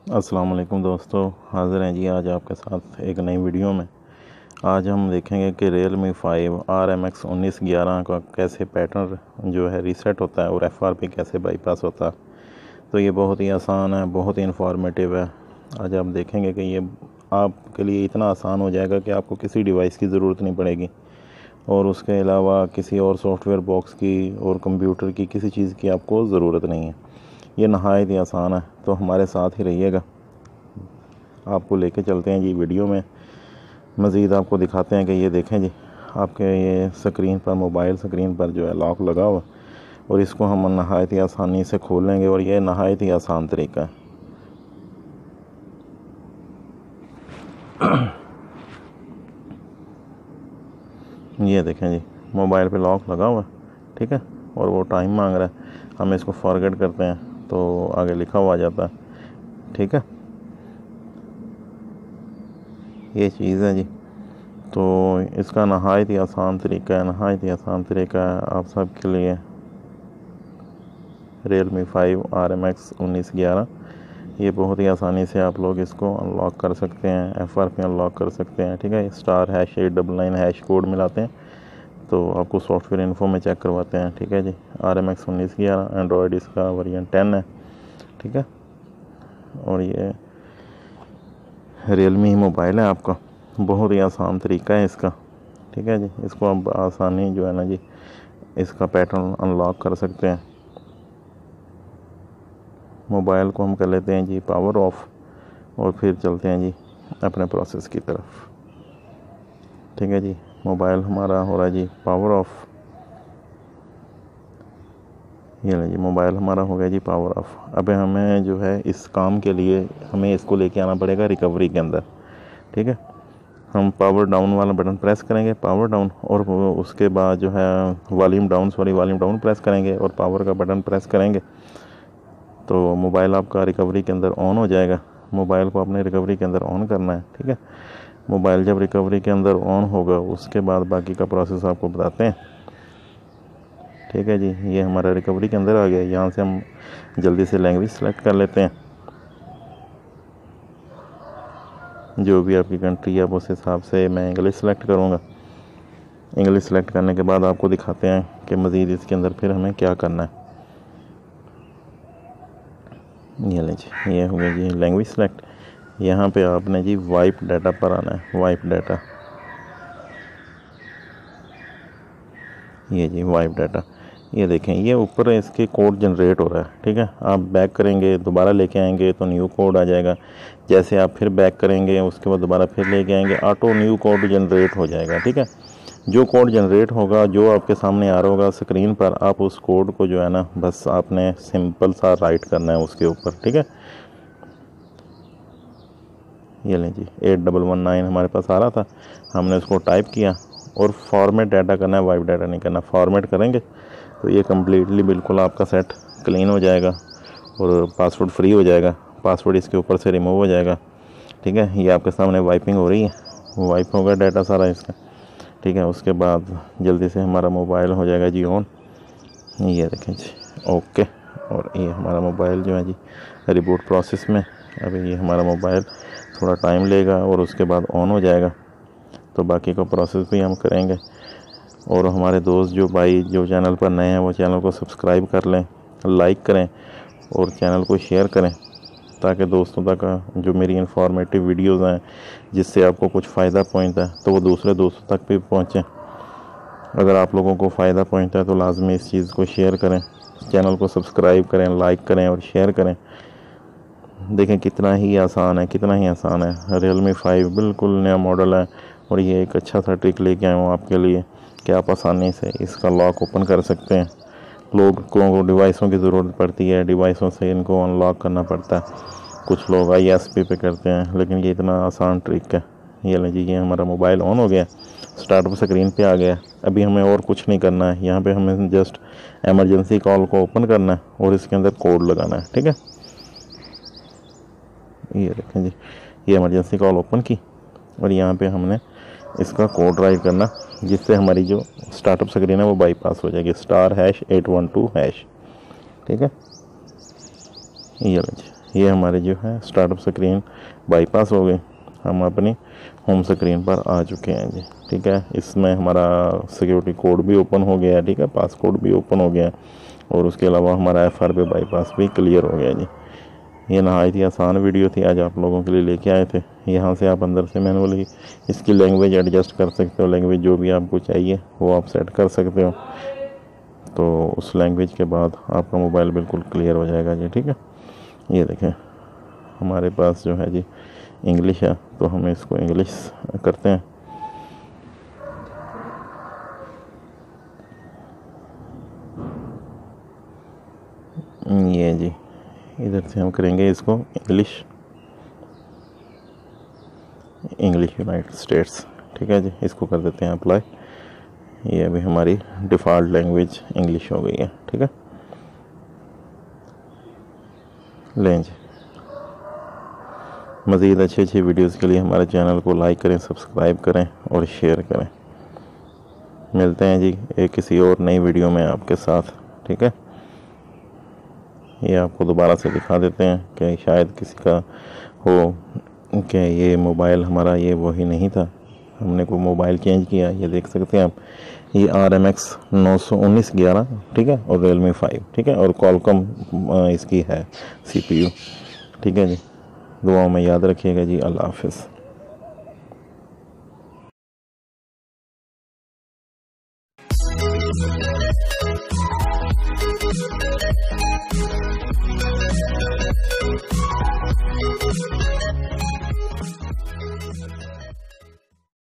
अस्सलाम वालेकुम दोस्तों, हाज़िर हैं जी आज आपके साथ एक नई वीडियो में। आज हम देखेंगे कि Realme 5 RMX1911 का कैसे पैटर्न जो है रीसेट होता है और FRP कैसे बाईपास होता है। तो ये बहुत ही आसान है, बहुत ही इंफॉर्मेटिव है। आज आप देखेंगे कि ये आपके लिए इतना आसान हो जाएगा कि आपको किसी डिवाइस की ज़रूरत नहीं पड़ेगी और उसके अलावा किसी और सॉफ्टवेयर बॉक्स की और कंप्यूटर की किसी चीज़ की आपको ज़रूरत नहीं है। ये नहायत ही आसान है, तो हमारे साथ ही रहिएगा। आपको लेके चलते हैं जी वीडियो में, मज़ीद आपको दिखाते हैं कि ये देखें जी, आपके ये स्क्रीन पर, मोबाइल स्क्रीन पर जो है लॉक लगा हुआ और इसको हम नहायत ही आसानी से खोल लेंगे और ये नहायत ही आसान तरीका है। ये देखें जी, मोबाइल पे लॉक लगा हुआ, ठीक है, और वो टाइम मांग रहा है। हम इसको फॉरगेट करते हैं तो आगे लिखा हुआ आ जाता है, ठीक है। ये चीज़ है जी, तो इसका नहायत ही आसान तरीका है, नहायत ही आसान तरीका है आप सब के लिए। Realme 5 RMX1911 ये बहुत ही आसानी से आप लोग इसको अनलॉक कर सकते हैं, FRP अनलॉक कर सकते हैं, ठीक है। *#899# कोड मिलाते हैं तो आपको सॉफ्टवेयर इन्फो में चेक करवाते हैं, ठीक है जी। RMX1911 एंड्रॉयड इसका वर्जन 10 है, ठीक है। और ये Realme ही मोबाइल है आपका, बहुत ही आसान तरीका है इसका, ठीक है जी। इसको आप आसानी जो है ना जी, इसका पैटर्न अनलॉक कर सकते हैं। मोबाइल को हम कर लेते हैं जी पावर ऑफ और फिर चलते हैं जी अपने प्रोसेस की तरफ, ठीक है जी। मोबाइल हमारा हो रहा है जी पावर ऑफ। ये ले जी, मोबाइल हमारा हो गया जी पावर ऑफ। अब हमें जो है इस काम के लिए हमें इसको लेके आना पड़ेगा रिकवरी के अंदर, ठीक है। हम पावर डाउन वाला बटन प्रेस करेंगे, पावर डाउन, और उसके बाद जो है वॉल्यूम डाउन प्रेस करेंगे और पावर का बटन प्रेस करेंगे तो मोबाइल आपका रिकवरी के अंदर ऑन हो जाएगा। मोबाइल को अपने रिकवरी के अंदर ऑन करना है, ठीक है। मोबाइल जब रिकवरी के अंदर ऑन होगा उसके बाद बाकी का प्रोसेस आपको बताते हैं, ठीक है जी। ये हमारा रिकवरी के अंदर आ गया। यहाँ से हम जल्दी से लैंग्वेज सेलेक्ट कर लेते हैं, जो भी आपकी कंट्री है उस हिसाब से मैं इंग्लिश सेलेक्ट करूँगा। इंग्लिश सेलेक्ट करने के बाद आपको दिखाते हैं कि मज़ीद इसके अंदर फिर हमें क्या करना है। ये ले जी, ये हो गया जी लैंग्वेज सेलेक्ट। यहाँ पे आपने जी वाइप डाटा पर आना है, वाइप डाटा, ये जी वाइप डाटा। ये देखें, ये ऊपर इसके कोड जनरेट हो रहा है, ठीक है। आप बैक करेंगे, दोबारा लेके आएंगे तो न्यू कोड आ जाएगा। जैसे आप फिर बैक करेंगे उसके बाद दोबारा फिर लेके आएंगे, ऑटो न्यू कोड जनरेट हो जाएगा, ठीक है। जो कोड जनरेट होगा, जो आपके सामने आ रहा होगा स्क्रीन पर, आप उस कोड को जो है ना बस आपने सिंपल सा राइट करना है उसके ऊपर, ठीक है। ये लें जी 8119 हमारे पास आ रहा था, हमने उसको टाइप किया और फॉर्मेट डाटा करना है, वाइप डाटा नहीं करना। फॉर्मेट करेंगे तो ये कम्प्लीटली बिल्कुल आपका सेट क्लीन हो जाएगा और पासवर्ड फ्री हो जाएगा। पासवर्ड इसके ऊपर से रिमूव हो जाएगा, ठीक है। ये आपके सामने वाइपिंग हो रही है, वाइप होगा डाटा सारा इसका, ठीक है। उसके बाद जल्दी से हमारा मोबाइल हो जाएगा जी ऑन। ये देखें जी, ओके। और ये हमारा मोबाइल जो है जी रिबूट प्रोसेस में। अभी ये हमारा मोबाइल थोड़ा टाइम लेगा और उसके बाद ऑन हो जाएगा, तो बाकी का प्रोसेस भी हम करेंगे। और हमारे दोस्त जो भाई जो चैनल पर नए हैं वो चैनल को सब्सक्राइब कर लें, लाइक करें और चैनल को शेयर करें, ताकि दोस्तों तक जो मेरी इन्फॉर्मेटिव वीडियोज़ हैं जिससे आपको कुछ फ़ायदा पहुंचता है तो वो दूसरे दोस्तों तक भी पहुंचे। अगर आप लोगों को फ़ायदा पहुंचता है तो लाजमी इस चीज़ को शेयर करें, चैनल को सब्सक्राइब करें, लाइक करें और शेयर करें। देखें कितना ही आसान है, कितना ही आसान है। Realme 5 बिल्कुल नया मॉडल है और ये एक अच्छा सा ट्रिक लेके आया हूँ आपके लिए कि आप आसानी से इसका लॉक ओपन कर सकते हैं। लोगों को डिवाइसों की ज़रूरत पड़ती है, डिवाइसों से इनको अनलॉक करना पड़ता है। कुछ लोग ISP पे करते हैं, लेकिन ये इतना आसान ट्रिक है। ये लें जी, ये हमारा मोबाइल ऑन हो गया, स्टार्टअप स्क्रीन पे आ गया। अभी हमें और कुछ नहीं करना है, यहाँ पे हमें जस्ट एमरजेंसी कॉल को ओपन करना है और इसके अंदर कोड लगाना है, ठीक है। ये देखें जी, ये इमरजेंसी कॉल ओपन की और यहाँ पे हमने इसका कोड राइट करना, जिससे हमारी जो स्टार्टअप स्क्रीन है वो बाईपास हो जाएगी, *#812#, ठीक है। ये ये हमारे जो है स्टार्टअप स्क्रीन बाईपास हो गई, हम अपनी होम स्क्रीन पर आ चुके हैं जी। ठीक है, इसमें हमारा सिक्योरिटी कोड भी ओपन हो गया है। ठीक है, पासकोड भी ओपन हो गया और उसके अलावा हमारा FRP बाईपास भी क्लियर हो गया जी। ये नहायत ही आसान वीडियो थी, आज आप लोगों के लिए लेके आए थे। यहाँ से आप अंदर से मैनुअली इसकी लैंग्वेज एडजस्ट कर सकते हो, लैंग्वेज जो भी आपको चाहिए वो आप सेट कर सकते हो। तो उस लैंग्वेज के बाद आपका मोबाइल बिल्कुल क्लियर हो जाएगा जी। ठीक है, ये देखें हमारे पास जो है जी इंग्लिश है, तो हम इसको इंग्लिश करते हैं। ये जी इधर से हम करेंगे इसको इंग्लिश यूनाइटेड स्टेट्स। ठीक है जी, इसको कर देते हैं अप्लाई। ये अभी हमारी डिफ़ॉल्ट लैंग्वेज इंग्लिश हो गई है। ठीक है, लें जी। मज़ीद अच्छी वीडियोस के लिए हमारे चैनल को लाइक करें, सब्सक्राइब करें और शेयर करें। मिलते हैं जी एक किसी और नई वीडियो में आपके साथ। ठीक है, ये आपको दोबारा से दिखा देते हैं कि शायद किसी का हो कि ये मोबाइल हमारा ये वही नहीं था, हमने कोई मोबाइल चेंज किया। ये देख सकते हैं आप, ये RMX1911 ठीक है, और Realme 5 ठीक है, और Qualcomm इसकी है CPU। ठीक है जी, दुआओं में याद रखिएगा जी। अल्लाह हाफिज़।